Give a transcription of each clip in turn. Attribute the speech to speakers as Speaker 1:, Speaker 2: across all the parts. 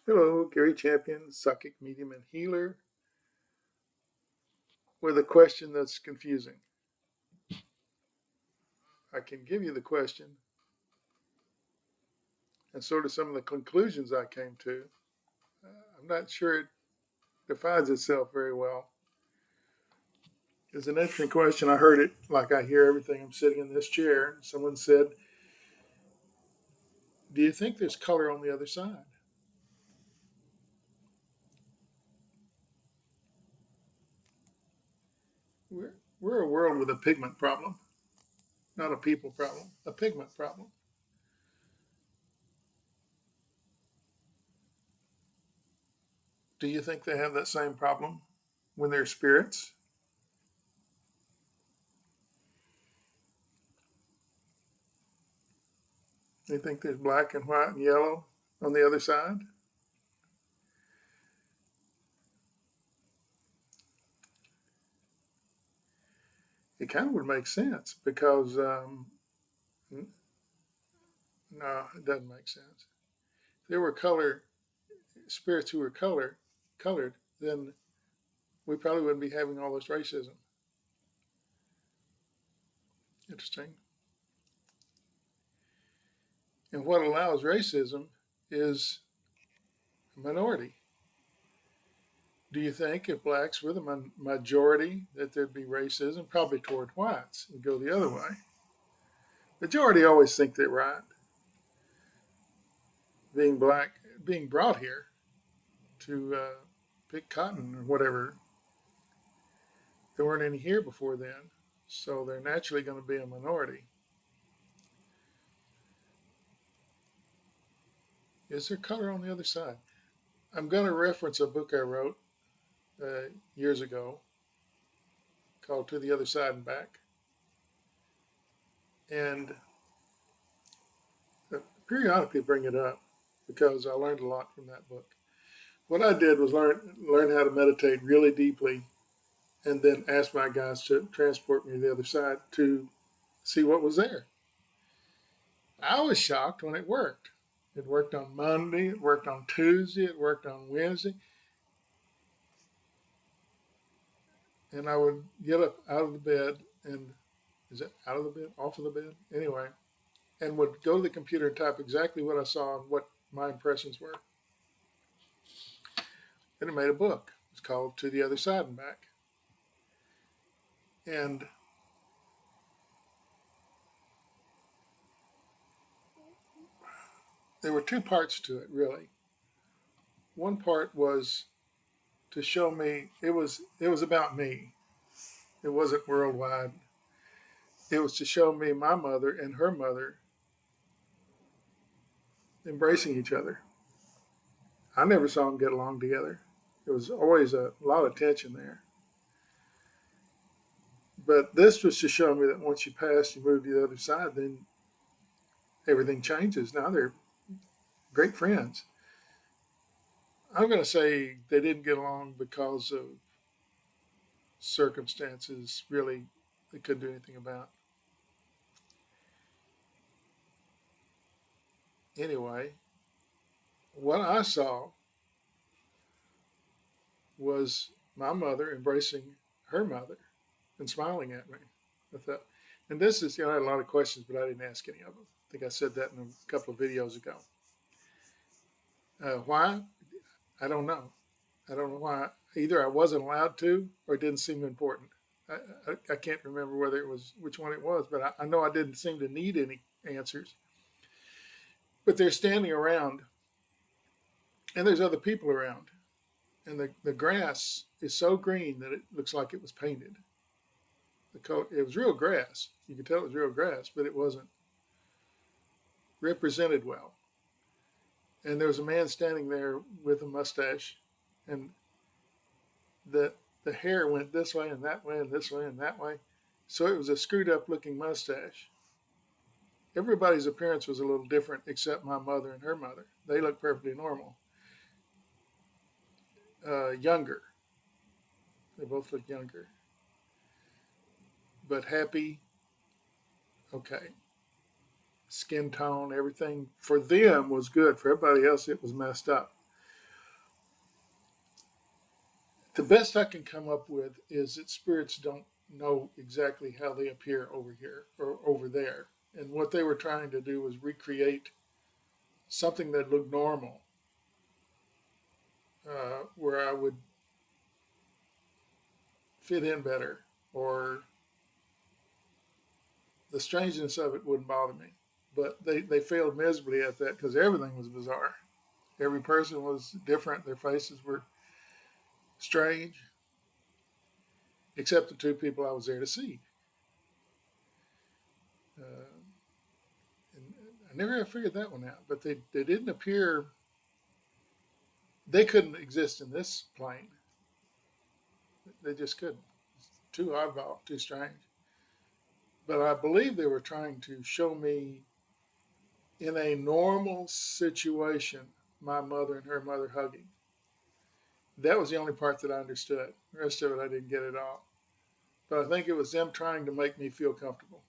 Speaker 1: Hello, Gary Champion, psychic medium and healer, with a question that's confusing. I can give you the question and sort of some of the conclusions I came to. I'm not sure it defines itself very well. It's an interesting question. I heard it like I hear everything. I'm sitting in this chair. Someone said, "Do you think there's color on the other side?" We're a world with a pigment problem, not a people problem, a pigment problem. Do you think they have that same problem when they're spirits? Do you think there's black and white and yellow on the other side? It kind of would make sense because no, it doesn't make sense. If there were color spirits who were colored, then we probably wouldn't be having all this racism. Interesting. And what allows racism is a minority. Do you think if blacks were the majority that there'd be racism? Probably toward whites. It'd go the other way. Majority always think they're right. Being black, being brought here to pick cotton or whatever, there weren't any here before then, so they're naturally going to be a minority. Is there color on the other side? I'm going to reference a book I wrote years ago called To the Other Side and Back. And periodically bring it up because I learned a lot from that book. What I did was learn how to meditate really deeply and then ask my guys to transport me to the other side to see what was there. I was shocked when it worked. It worked on Monday, it worked on Tuesday, it worked on Wednesday. And I would get up out of the bed and is it out of the bed, off of the bed? Anyway, and would go to the computer and type exactly what I saw and what my impressions were. And it made a book. It's called To the Other Side and Back. And there were two parts to it, really. One part was to show me it was about me. It wasn't worldwide. It was to show me my mother and her mother embracing each other. I never saw them get along together. There was always a lot of tension there. But this was to show me that once you pass, you move to the other side, then everything changes. Now they're great friends. I'm going to say they didn't get along because of circumstances really they couldn't do anything about. Anyway, what I saw was my mother embracing her mother and smiling at me. I thought, and this is, I had a lot of questions, but I didn't ask any of them. I think I said that in a couple of videos ago. Why? I don't know. I don't know why. Either I wasn't allowed to or it didn't seem important. I can't remember whether it was which one it was, but I know I didn't seem to need any answers. But they're standing around, and there's other people around, and the grass is so green that it looks like it was painted. The color, it was real grass. You could tell it was real grass, but it wasn't represented well. And there was a man standing there with a mustache, and the the hair went this way and that way and this way and that way. So it was a screwed up looking mustache. Everybody's appearance was a little different except my mother and her mother. They looked perfectly normal. Younger. They both looked younger. But happy, okay. Skin tone, everything for them was good. For everybody else, it was messed up. The best I can come up with is that spirits don't know exactly how they appear over here or over there. And what they were trying to do was recreate something that looked normal, where I would fit in better, or the strangeness of it wouldn't bother me. But they failed miserably at that because everything was bizarre. Every person was different. Their faces were strange, except the two people I was there to see. Uh, and I never figured that one out. But they didn't appear. They couldn't exist in this plane. They just couldn't. It's too oddball, too strange. But I believe they were trying to show me in a normal situation my mother and her mother hugging. That was the only part that I understood. The rest of it I didn't get at all. But I think it was them trying to make me feel comfortable.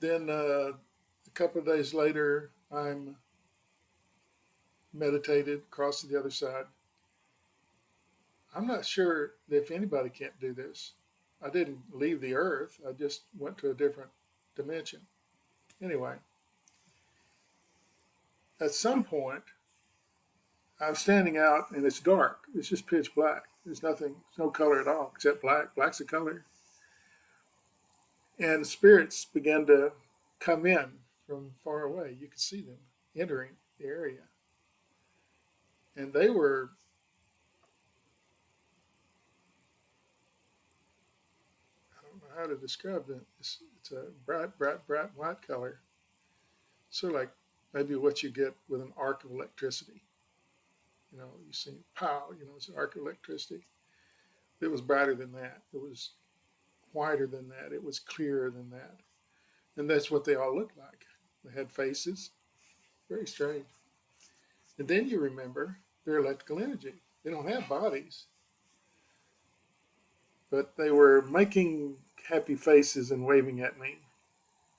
Speaker 1: Then a couple of days later, I'm meditated across to the other side. I'm not sure if anybody can't do this. I didn't leave the earth. I just went to a different dimension. Anyway, at some point, I'm standing out and it's dark. It's just pitch black. There's nothing, there's no color at all except black. Black's a color. And spirits began to come in from far away. You could see them entering the area. And they were, I don't know how to describe them. It's a bright white color. Sort of like maybe what you get with an arc of electricity. You know, you see pow, you know, it's an arc of electricity. It was brighter than that. It was whiter than that. It was clearer than that. And that's what they all looked like. They had faces. Very strange. And then you remember their electrical energy. They don't have bodies, but they were making happy faces and waving at me,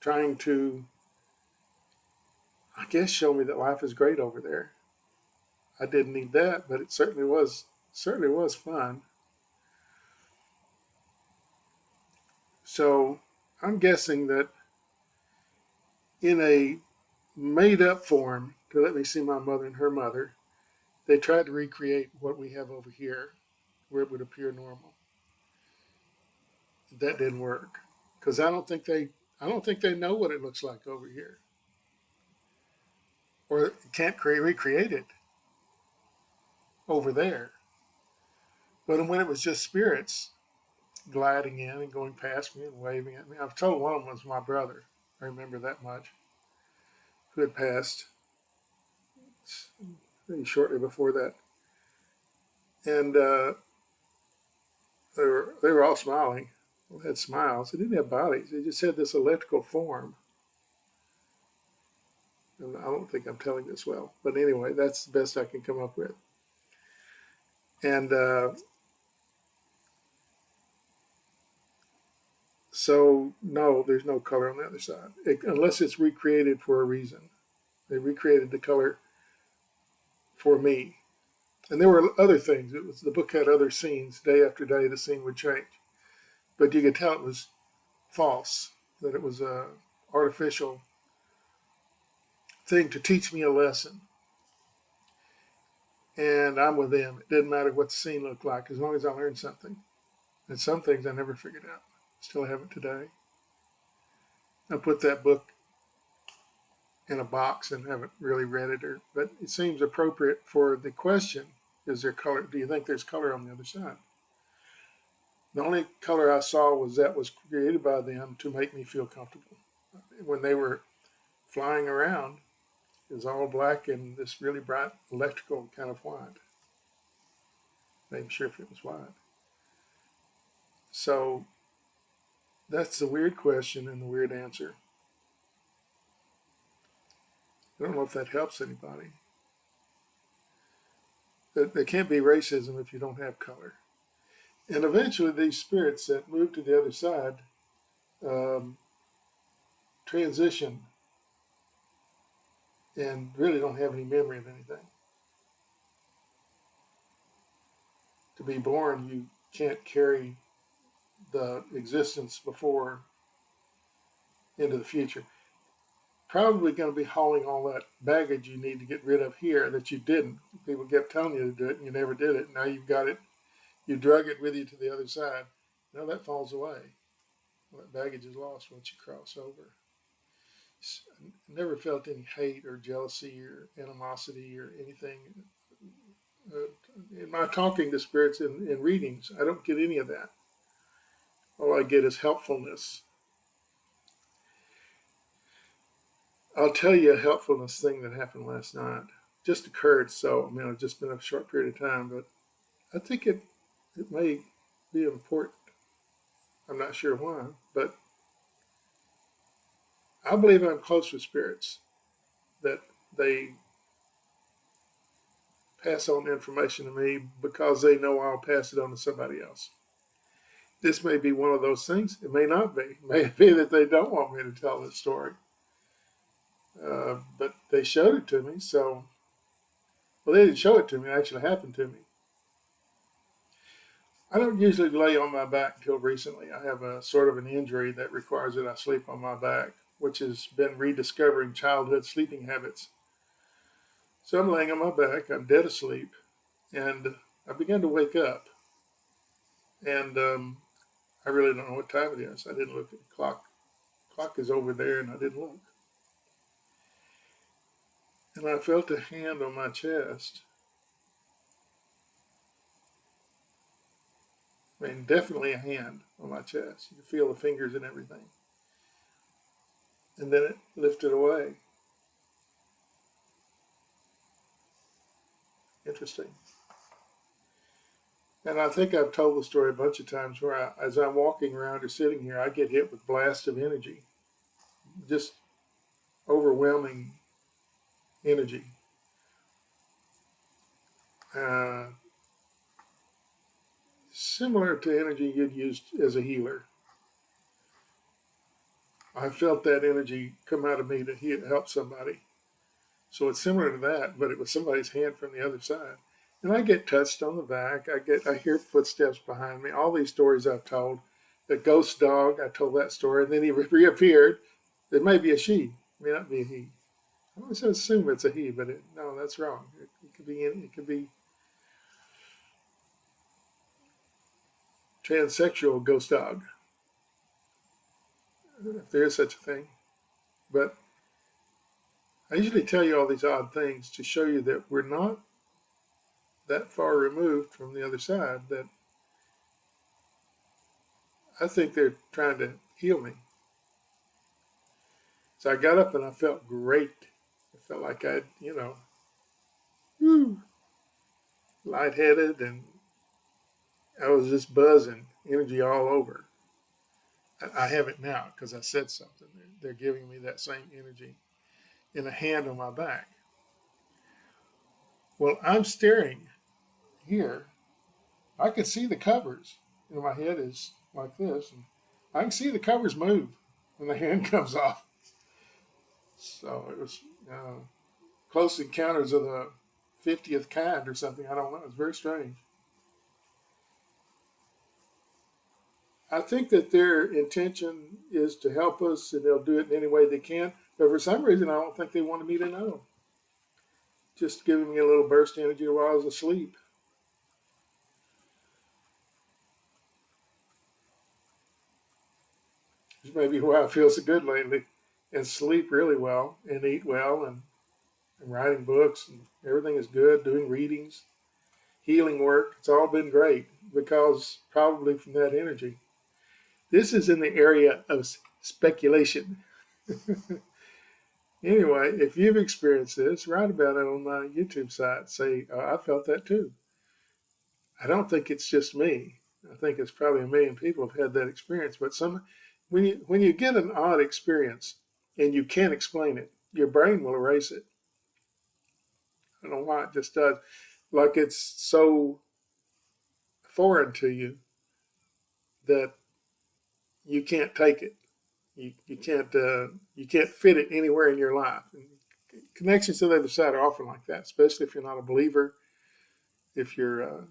Speaker 1: trying to, I guess, show me that life is great over there. I didn't need that, but it certainly was fun. So I'm guessing that in a made up form to let me see my mother and her mother, they tried to recreate what we have over here where it would appear normal. That didn't work because I don't think they know what it looks like over here or can't recreate it over there. But when it was just spirits gliding in and going past me and waving at me, I've told one of them was my brother. I remember that much, who had passed pretty shortly before that, and they were all smiling. Well, they had smiles. They didn't have bodies. They just had this electrical form. And I don't think I'm telling this well, but anyway, that's the best I can come up with. And so, no, there's no color on the other side, unless it's recreated for a reason. They recreated the color for me. And there were other things. The book had other scenes. Day after day, the scene would change. But you could tell it was false, that it was a artificial thing to teach me a lesson. And I'm with them. It didn't matter what the scene looked like as long as I learned something. And some things I never figured out. Still haven't today. I put that book in a box and haven't really read it, but it seems appropriate for the question: is there color? Do you think there's color on the other side? The only color I saw was created by them to make me feel comfortable. When they were flying around, it was all black and this really bright electrical kind of white. Not even sure if it was white. So that's the weird question and the weird answer. I don't know if that helps anybody. There can't be racism if you don't have color. And eventually, these spirits that move to the other side um, transition and really don't have any memory of anything. be born, you can't carry the existence before into the future. Probably going to be hauling all that baggage you need to get rid of here that you didn't. People kept telling you to do it and you never did it. Now you've got it. You drug it with you to the other side. Now that falls away. Well, that baggage is lost once you cross over. I never felt any hate or jealousy or animosity or anything. In my talking to spirits in readings, I don't get any of that. All I get is helpfulness. I'll tell you a helpfulness thing that happened last night. Just occurred, so it's just been a short period of time, but I think it may be important. I'm not sure why, but I believe I'm close with spirits, that they pass on information to me because they know I'll pass it on to somebody else. This may be one of those things. It may not be. It may be that they don't want me to tell this story. But they showed it to me, so, well, they didn't show it to me. It actually happened to me. I don't usually lay on my back until recently. I have a sort of an injury that requires that I sleep on my back, which has been rediscovering childhood sleeping habits. So I'm laying on my back, I'm dead asleep, and I began to wake up. And I really don't know what time it is. I didn't look at the clock. The clock is over there, and I didn't look. And I felt a hand on my chest. Definitely a hand on my chest. You can feel the fingers and everything. And then it lifted away. Interesting. And I think I've told the story a bunch of times where as I'm walking around or sitting here, I get hit with blasts of energy. Just overwhelming energy. Similar to energy you'd use as a healer. I felt that energy come out of me to help somebody. So it's similar to that, but it was somebody's hand from the other side. And I get touched on the back. I hear footsteps behind me. All these stories I've told. The ghost dog, I told that story, and then he reappeared. It may be a she, it may not be a he. I always assume it's a he, but no, that's wrong. It could be transsexual ghost dog, if there is such a thing. But I usually tell you all these odd things to show you that we're not that far removed from the other side, that I think they're trying to heal me. So I got up and I felt great. I felt like I'd, woo, lightheaded, and I was just buzzing, energy all over. I have it now because I said something. They're giving me that same energy in a hand on my back. Well, I'm staring here. I can see the covers. My head is like this, and I can see the covers move when the hand comes off. So it was close encounters of the 50th kind or something. I don't know. It's very strange. I think that their intention is to help us, and they'll do it in any way they can. But for some reason, I don't think they wanted me to know. Just giving me a little burst of energy while I was asleep. Which may be why I feel so good lately, and sleep really well, and eat well, and writing books, and everything is good, doing readings, healing work. It's all been great because probably from that energy. This is in the area of speculation. Anyway, if you've experienced this, write about it on my YouTube site. Say, I felt that too. I don't think it's just me. I think it's probably 1 million people have had that experience. But when you get an odd experience and you can't explain it, your brain will erase it. I don't know why, it just does. Like it's so foreign to you that you can't take it. You can't fit it anywhere in your life. And connections to the other side are often like that, especially if you're not a believer, if you're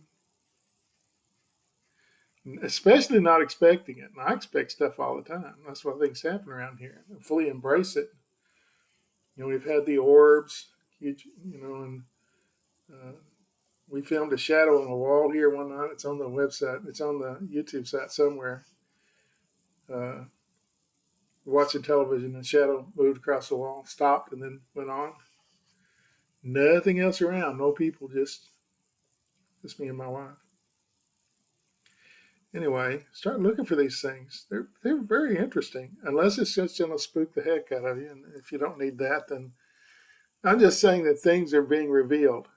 Speaker 1: especially not expecting it. And I expect stuff all the time. That's what things happen around here. I fully embrace it. We've had the orbs, and uh, we filmed a shadow on the wall here one night. It's on the website. It's on the YouTube site somewhere. Uh, Watching television, and shadow moved across the wall, stopped, and then went on. Nothing else around. No people. Just me and my wife. Anyway, start looking for these things. They're very interesting. Unless it's just going to spook the heck out of you, and if you don't need that, then I'm just saying that things are being revealed.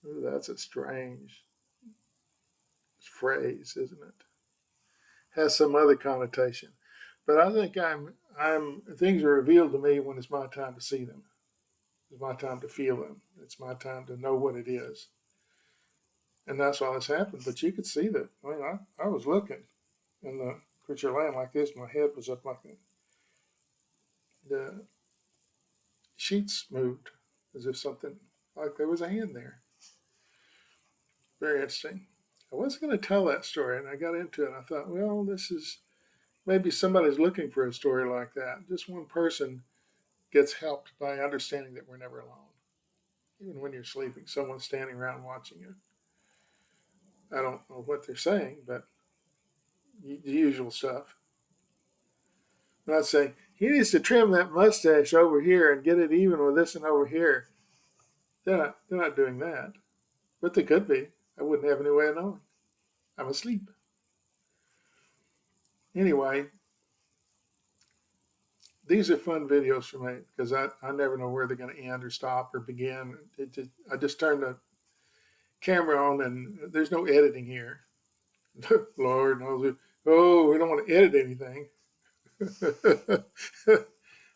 Speaker 1: Ooh, that's a strange phrase, isn't it? Has some other connotation, but I think I'm things are revealed to me when it's my time to see them. It's my time to feel them. It's my time to know what it is, and that's why this happened. But you could see that. I mean, I was looking, and the creature laying like this. My head was up like that. The sheets moved as if something like there was a hand there. Very interesting. I wasn't going to tell that story, and I got into it. And I thought, well, this is maybe somebody's looking for a story like that. Just one person gets helped by understanding that we're never alone. Even when you're sleeping, someone's standing around watching you. I don't know what they're saying, but the usual stuff. I'm not saying he needs to trim that mustache over here and get it even with this and over here. They're not doing that, but they could be. I wouldn't have any way of knowing. I'm asleep. Anyway, these are fun videos for me because I never know where they're going to end or stop or begin. I just turn the camera on and there's no editing here. Lord knows it. Oh, we don't want to edit anything.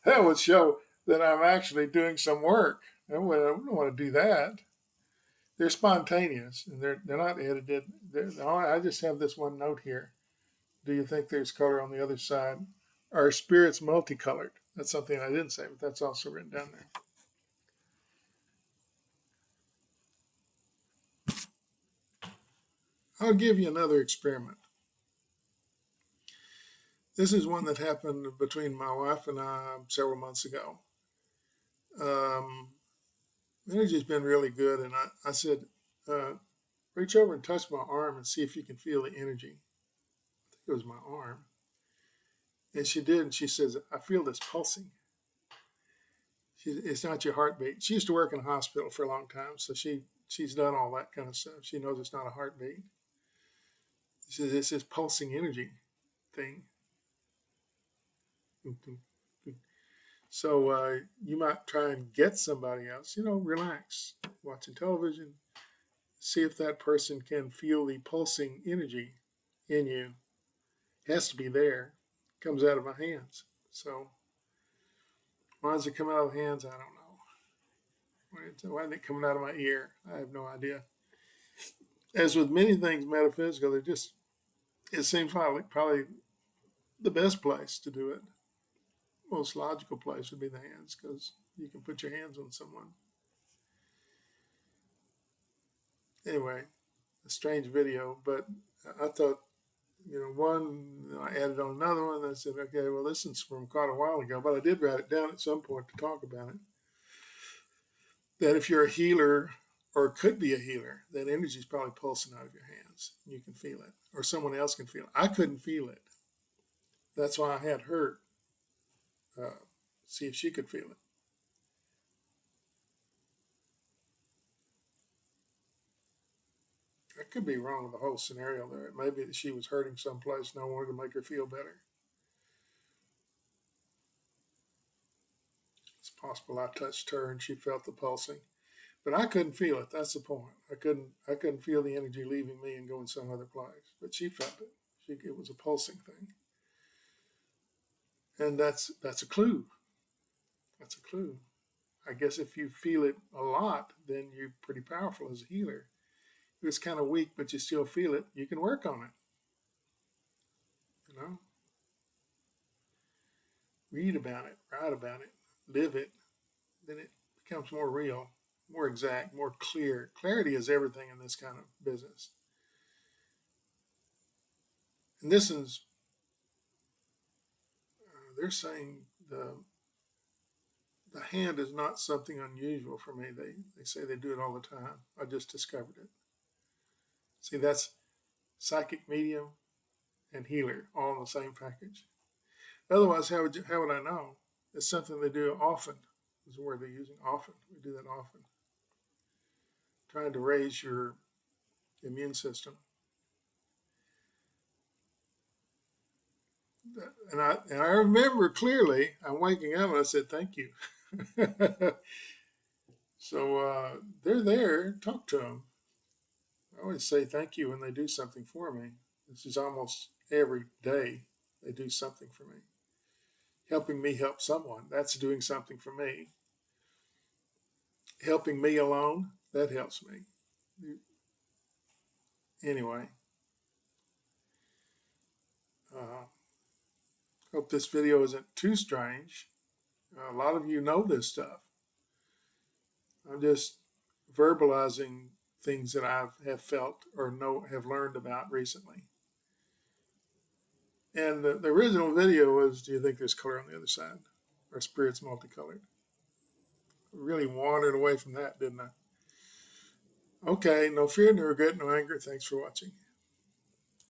Speaker 1: That would show that I'm actually doing some work. I don't want to do that. They're spontaneous and they're not edited. I just have this one note here. Do you think there's color on the other side? Are spirits multicolored? That's something I didn't say, but that's also written down there. I'll give you another experiment. This is one that happened between my wife and I several months ago. Um, Energy's been really good, and I said, uh, reach over and touch my arm and see if you can feel the energy. I think it was my arm. And she did, and she says, I feel this pulsing. It's not your heartbeat. She used to work in a hospital for a long time, so she's done all that kind of stuff. She knows it's not a heartbeat. She says, it's this pulsing energy thing. So you might try and get somebody else, relax, watching television, see if that person can feel the pulsing energy in you. It has to be there. It comes out of my hands. So why does it come out of the hands? I don't know. Why is it coming out of my ear? I have no idea. As with many things metaphysical, it seems like probably the best place to do it. Most logical place would be the hands because you can put your hands on someone. Anyway, a strange video, but I thought, one, I added on another one. And I said, okay, well, this is from quite a while ago, but I did write it down at some point to talk about it. That if you're a healer or could be a healer, that energy is probably pulsing out of your hands. You can feel it, or someone else can feel it. I couldn't feel it. That's why I had her see if she could feel it. I could be wrong with the whole scenario there. It may be that she was hurting someplace and I wanted to make her feel better. It's possible I touched her and she felt the pulsing. But I couldn't feel it. That's the point. I couldn't feel the energy leaving me and going some other place. But she felt it. It was a pulsing thing. And that's a clue. That's a clue. I guess if you feel it a lot, then you're pretty powerful as a healer. If it's kind of weak, but you still feel it, you can work on it. You know, read about it, write about it, live it. Then it becomes more real, more exact, more clear. Clarity is everything in this kind of business. And this is, they're saying the hand is not something unusual for me. They say they do it all the time. I just discovered it. See, that's psychic medium and healer all in the same package. Otherwise, how would I know? It's something they do often. Is the word they're using, often. We do that often. Trying to raise your immune system. And I remember clearly, I'm waking up and I said, thank you. So they're there, talk to them. I always say thank you when they do something for me. This is almost every day they do something for me. Helping me help someone, that's doing something for me. Helping me alone, that helps me. Anyway, hope this video isn't too strange. A lot of you know this stuff. I'm just verbalizing things that I have felt or have learned about recently. And the original video was, do you think there's color on the other side? Or spirit's multicolored? Really wandered away from that, didn't I? Okay, no fear, no regret, no anger. Thanks for watching.